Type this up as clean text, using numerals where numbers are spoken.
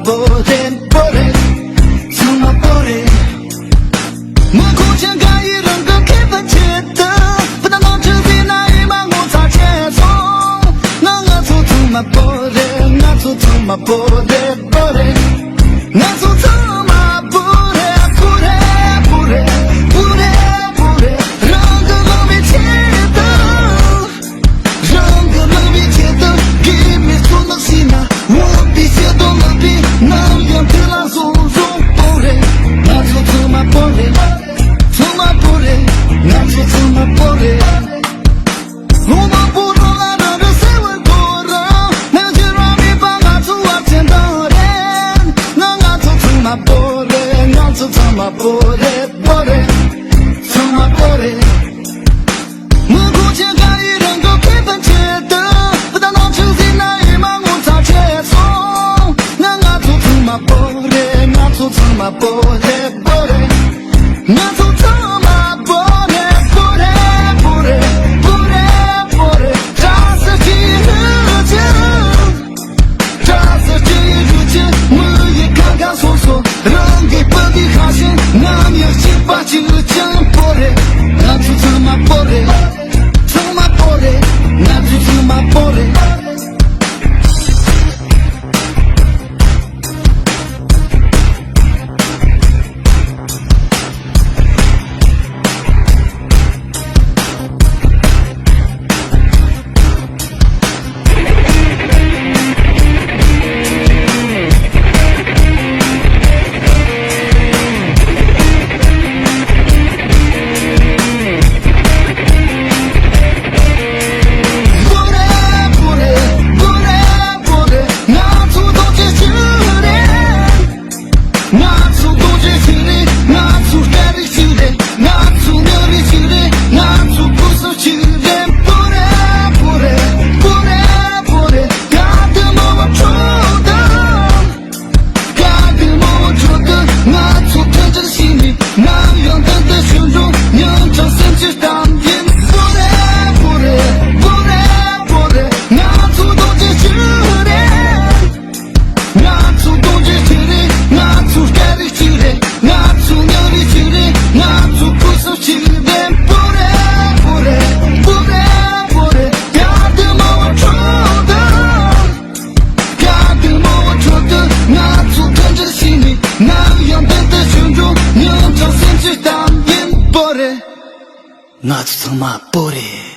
body body从my body 我苦前看一人个开分切的不但能自己那一把我擦切从我做从my body 我做从my body body 我做从my body body body body body 让个冷面切的让个冷面切的给面做能行啊我比些都能比能用的拉松松 body 我做从my body从my body 我做从my body 我们不懂了那个谁问过人那就让你把我做我见到的我做从my body 我做从my body body 从my body 我苦前看一人个开分切的不但能自己那一把我擦切从我做从my body 我做从my body body 我做从my body body body body body 扎实几日间扎实几日间我也看看说说让给本地哈心我也心把几讲 body 我做从my body 从my body 我做从my body我做从my body